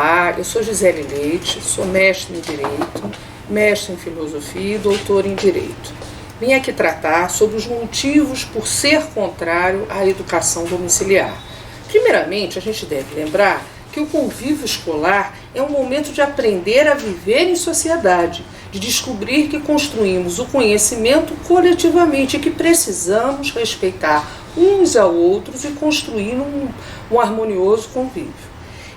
Olá, eu sou Gisele Leite, sou mestre em Direito, mestre em Filosofia e doutora em Direito. Vim aqui tratar sobre os motivos por ser contrário à educação domiciliar. Primeiramente, a gente deve lembrar que o convívio escolar é um momento de aprender a viver em sociedade, de descobrir que construímos o conhecimento coletivamente e que precisamos respeitar uns aos outros e construir um harmonioso convívio.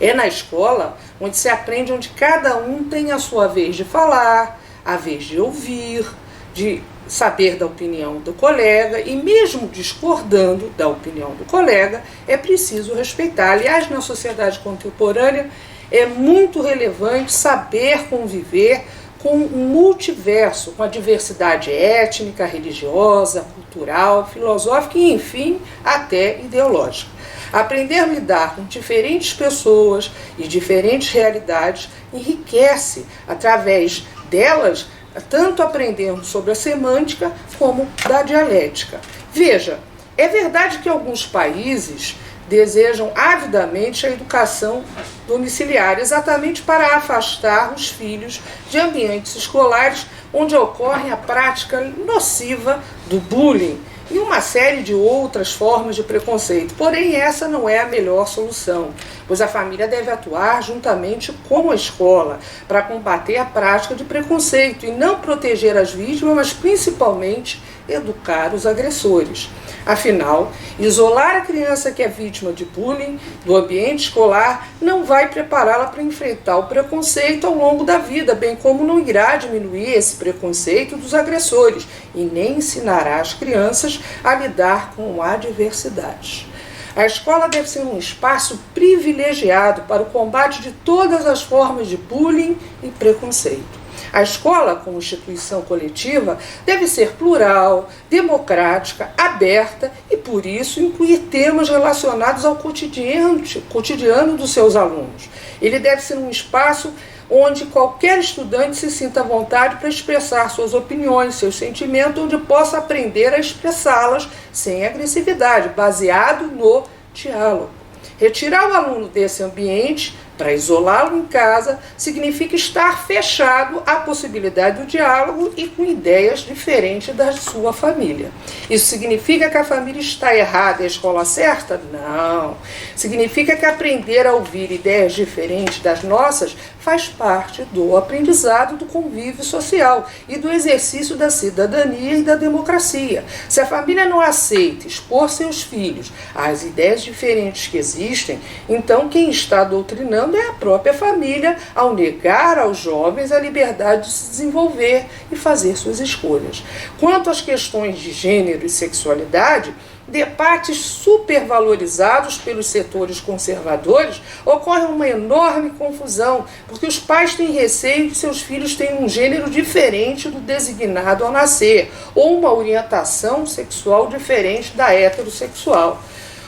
É na escola onde se aprende, onde cada um tem a sua vez de falar, a vez de ouvir, de saber da opinião do colega e mesmo discordando da opinião do colega, é preciso respeitar. Aliás, na sociedade contemporânea é muito relevante saber conviver com um multiverso, com a diversidade étnica, religiosa, cultural, filosófica e, enfim, até ideológica. Aprender a lidar com diferentes pessoas e diferentes realidades enriquece, através delas, tanto aprendendo sobre a semântica como da dialética. Veja, é verdade que alguns países desejam avidamente a educação domiciliar, exatamente para afastar os filhos de ambientes escolares onde ocorre a prática nociva do bullying e uma série de outras formas de preconceito. Porém, essa não é a melhor solução, pois a família deve atuar juntamente com a escola para combater a prática de preconceito e não proteger as vítimas, mas principalmente educar os agressores. Afinal, isolar a criança que é vítima de bullying do ambiente escolar não vai prepará-la para enfrentar o preconceito ao longo da vida, bem como não irá diminuir esse preconceito dos agressores e nem ensinará as crianças a lidar com adversidades. A escola deve ser um espaço privilegiado para o combate de todas as formas de bullying e preconceito. A escola, como instituição coletiva, deve ser plural, democrática, aberta e, por isso, incluir temas relacionados ao cotidiano dos seus alunos. Ele deve ser um espaço onde qualquer estudante se sinta à vontade para expressar suas opiniões, seus sentimentos, onde possa aprender a expressá-las sem agressividade, baseado no diálogo. Retirar o aluno desse ambiente para isolá-lo em casa significa estar fechado à possibilidade do diálogo e com ideias diferentes da sua família. Isso significa que a família está errada e a escola certa? Não. Significa que aprender a ouvir ideias diferentes das nossas faz parte do aprendizado do convívio social e do exercício da cidadania e da democracia. Se a família não aceita expor seus filhos às ideias diferentes que existem, então quem está doutrinando é a própria família ao negar aos jovens a liberdade de se desenvolver e fazer suas escolhas. Quanto às questões de gênero e sexualidade, debates supervalorizados pelos setores conservadores, ocorre uma enorme confusão, porque os pais têm receio que seus filhos tenham um gênero diferente do designado ao nascer, ou uma orientação sexual diferente da heterossexual.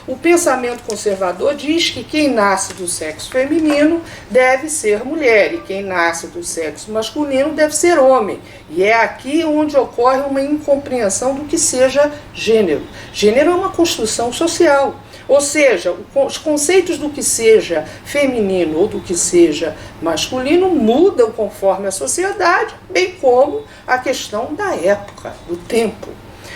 O pensamento conservador diz que quem nasce do sexo feminino deve ser mulher e quem nasce do sexo masculino deve ser homem. E é aqui onde ocorre uma incompreensão do que seja gênero. Gênero é uma construção social. Ou seja, os conceitos do que seja feminino ou do que seja masculino mudam conforme a sociedade, bem como a questão da época, do tempo.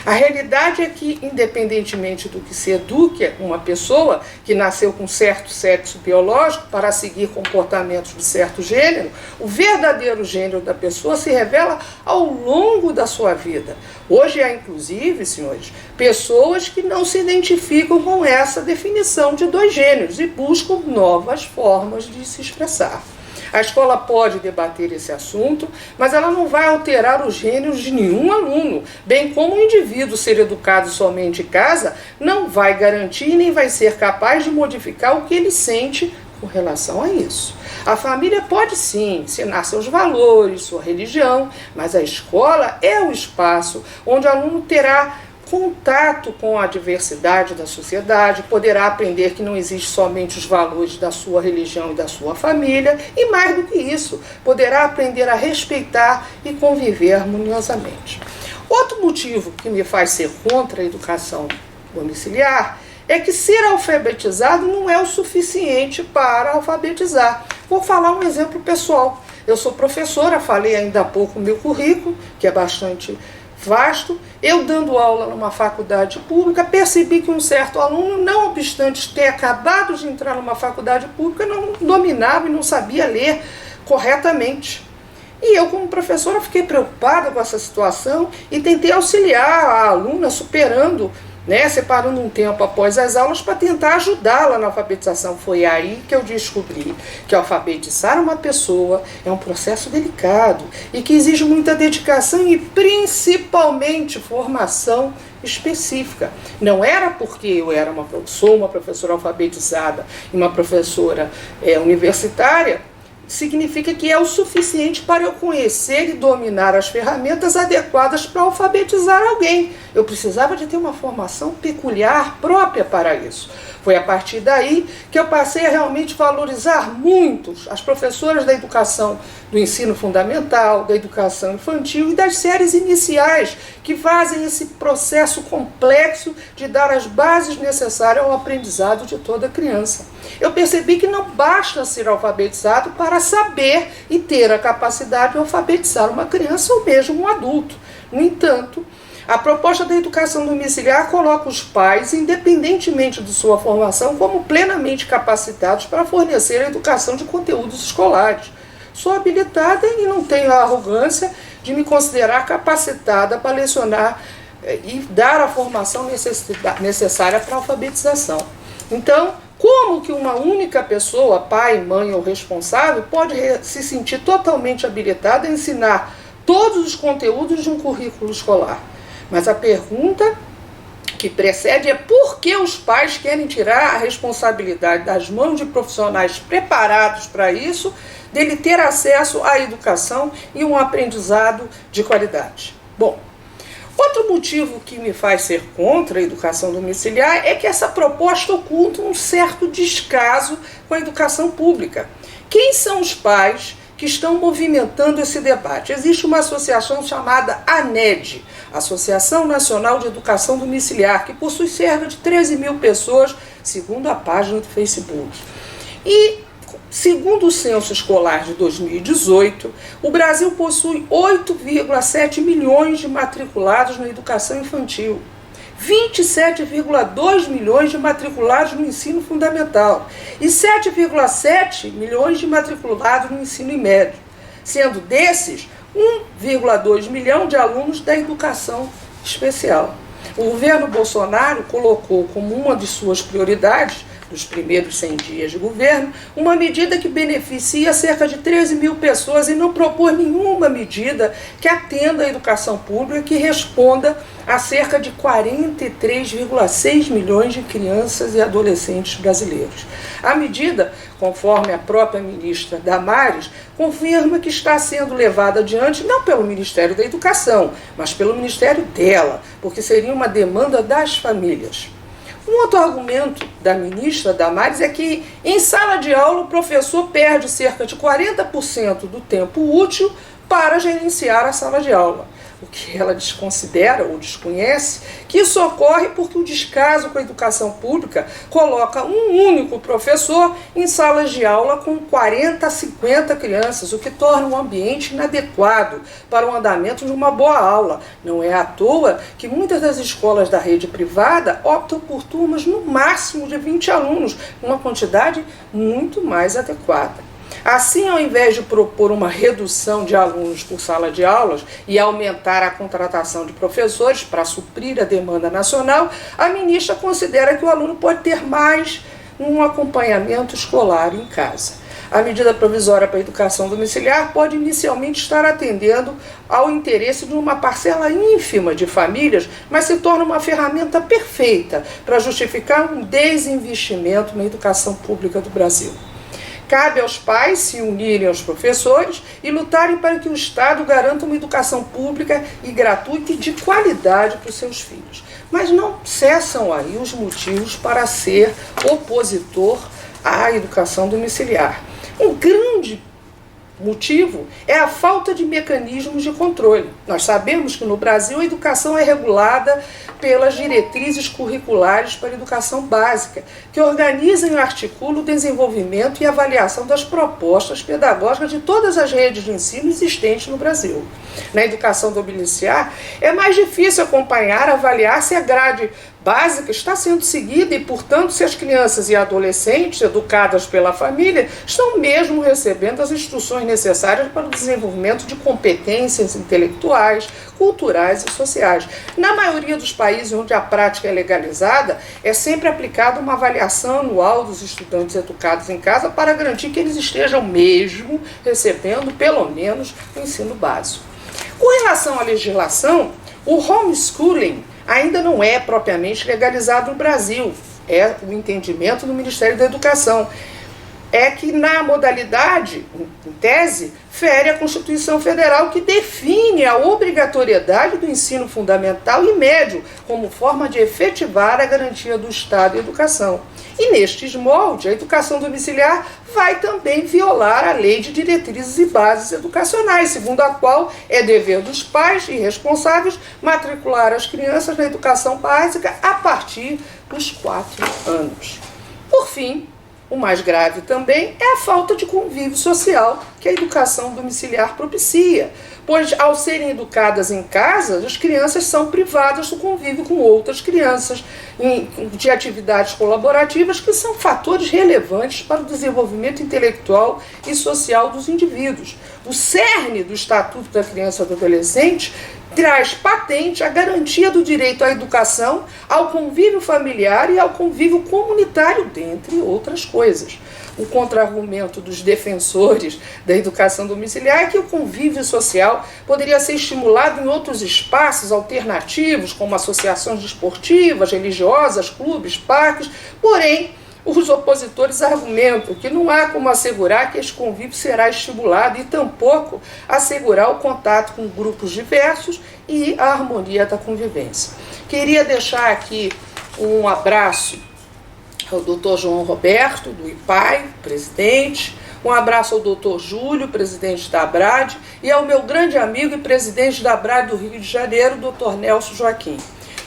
A realidade é que, independentemente do que se eduque uma pessoa que nasceu com certo sexo biológico para seguir comportamentos de certo gênero, o verdadeiro gênero da pessoa se revela ao longo da sua vida. Hoje há, inclusive, senhores, pessoas que não se identificam com essa definição de dois gêneros e buscam novas formas de se expressar. A escola pode debater esse assunto, mas ela não vai alterar os gêneros de nenhum aluno, bem como o indivíduo ser educado somente em casa não vai garantir nem vai ser capaz de modificar o que ele sente com relação a isso. A família pode sim ensinar seus valores, sua religião, mas a escola é o espaço onde o aluno terá contato com a diversidade da sociedade, poderá aprender que não existe somente os valores da sua religião e da sua família, e mais do que isso, poderá aprender a respeitar e conviver harmoniosamente. Outro motivo que me faz ser contra a educação domiciliar é que ser alfabetizado não é o suficiente para alfabetizar. Vou falar um exemplo pessoal. Eu sou professora, falei ainda há pouco o meu currículo, que é bastante vasto. Eu dando aula numa faculdade pública, percebi que um certo aluno, não obstante ter acabado de entrar numa faculdade pública, não dominava e não sabia ler corretamente. E eu, como professora, fiquei preocupada com essa situação e tentei auxiliar a aluna superando, separando um tempo após as aulas para tentar ajudá-la na alfabetização. Foi aí que eu descobri que alfabetizar uma pessoa é um processo delicado e que exige muita dedicação e principalmente formação específica. Não era porque eu sou uma professora alfabetizada e uma professora universitária, significa que é o suficiente para eu conhecer e dominar as ferramentas adequadas para alfabetizar alguém. Eu precisava de ter uma formação peculiar própria para isso. Foi a partir daí que eu passei a realmente valorizar muito as professoras da educação do ensino fundamental, da educação infantil e das séries iniciais, que fazem esse processo complexo de dar as bases necessárias ao aprendizado de toda criança. Eu percebi que não basta ser alfabetizado para saber e ter a capacidade de alfabetizar uma criança ou mesmo um adulto. No entanto, a proposta da educação domiciliar coloca os pais, independentemente de sua formação, como plenamente capacitados para fornecer a educação de conteúdos escolares. Sou habilitada e não tenho a arrogância de me considerar capacitada para lecionar e dar a formação necessária para a alfabetização. Então, como que uma única pessoa, pai, mãe ou responsável, pode se sentir totalmente habilitada a ensinar todos os conteúdos de um currículo escolar? Mas a pergunta que precede é por que os pais querem tirar a responsabilidade das mãos de profissionais preparados para isso, dele ter acesso à educação e um aprendizado de qualidade. Bom, outro motivo que me faz ser contra a educação domiciliar é que essa proposta oculta um certo descaso com a educação pública. Quem são os pais que estão movimentando esse debate? Existe uma associação chamada ANED, Associação Nacional de Educação Domiciliar, que possui cerca de 13 mil pessoas, segundo a página do Facebook. E, segundo o censo escolar de 2018, o Brasil possui 8,7 milhões de matriculados na educação infantil, 27,2 milhões de matriculados no ensino fundamental e 7,7 milhões de matriculados no ensino médio, sendo desses 1,2 milhão de alunos da educação especial. O governo Bolsonaro colocou como uma de suas prioridades dos primeiros 100 dias de governo, uma medida que beneficia cerca de 13 mil pessoas e não propôs nenhuma medida que atenda à educação pública que responda a cerca de 43,6 milhões de crianças e adolescentes brasileiros. A medida, conforme a própria ministra Damares, confirma que está sendo levada adiante não pelo Ministério da Educação, mas pelo Ministério dela, porque seria uma demanda das famílias. Um outro argumento da ministra Damares é que em sala de aula o professor perde cerca de 40% do tempo útil para gerenciar a sala de aula. O que ela desconsidera ou desconhece, que isso ocorre porque o descaso com a educação pública coloca um único professor em salas de aula com 40 a 50 crianças, o que torna o ambiente inadequado para o andamento de uma boa aula. Não é à toa que muitas das escolas da rede privada optam por turmas no máximo de 20 alunos, uma quantidade muito mais adequada. Assim, ao invés de propor uma redução de alunos por sala de aulas e aumentar a contratação de professores para suprir a demanda nacional, a ministra considera que o aluno pode ter mais um acompanhamento escolar em casa. A medida provisória para a educação domiciliar pode inicialmente estar atendendo ao interesse de uma parcela ínfima de famílias, mas se torna uma ferramenta perfeita para justificar um desinvestimento na educação pública do Brasil. Cabe aos pais se unirem aos professores e lutarem para que o Estado garanta uma educação pública e gratuita e de qualidade para os seus filhos. Mas não cessam aí os motivos para ser opositor à educação domiciliar. Um grande motivo é a falta de mecanismos de controle. Nós sabemos que no Brasil a educação é regulada pelas diretrizes curriculares para a educação básica, que organizam e articulam o desenvolvimento e avaliação das propostas pedagógicas de todas as redes de ensino existentes no Brasil. Na educação domiciliar, é mais difícil acompanhar, avaliar se a grade básica está sendo seguida e, portanto, se as crianças e adolescentes educadas pela família estão mesmo recebendo as instruções necessárias para o desenvolvimento de competências intelectuais, culturais e sociais. Na maioria dos países onde a prática é legalizada, é sempre aplicada uma avaliação anual dos estudantes educados em casa para garantir que eles estejam mesmo recebendo, pelo menos, o ensino básico. Com relação à legislação, o homeschooling ainda não é propriamente legalizado no Brasil. É o entendimento do Ministério da Educação. É que na modalidade, em tese, fere a Constituição Federal, que define a obrigatoriedade do ensino fundamental e médio como forma de efetivar a garantia do Estado à educação. E nestes moldes, a educação domiciliar vai também violar a Lei de Diretrizes e Bases Educacionais, segundo a qual é dever dos pais e responsáveis matricular as crianças na educação básica a partir dos 4 anos. Por fim, o mais grave também é a falta de convívio social que a educação domiciliar propicia, pois ao serem educadas em casa, as crianças são privadas do convívio com outras crianças, de atividades colaborativas que são fatores relevantes para o desenvolvimento intelectual e social dos indivíduos. O cerne do Estatuto da Criança e do Adolescente traz patente a garantia do direito à educação, ao convívio familiar e ao convívio comunitário, dentre outras coisas. O contra-argumento dos defensores da educação domiciliar é que o convívio social poderia ser estimulado em outros espaços alternativos, como associações desportivas, religiosas, clubes, parques, porém, os opositores argumentam que não há como assegurar que este convívio será estimulado e tampouco assegurar o contato com grupos diversos e a harmonia da convivência. Queria deixar aqui um abraço ao Dr. João Roberto, do IPAI, presidente, um abraço ao Dr. Júlio, presidente da ABRAD, e ao meu grande amigo e presidente da ABRAD do Rio de Janeiro, Dr. Nelson Joaquim.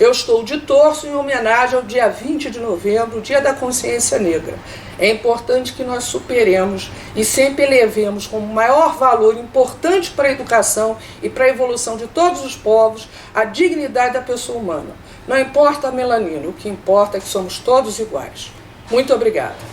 Eu estou de torço em homenagem ao dia 20 de novembro, Dia da Consciência Negra. É importante que nós superemos e sempre elevemos como maior valor importante para a educação e para a evolução de todos os povos a dignidade da pessoa humana. Não importa a melanina, o que importa é que somos todos iguais. Muito obrigada.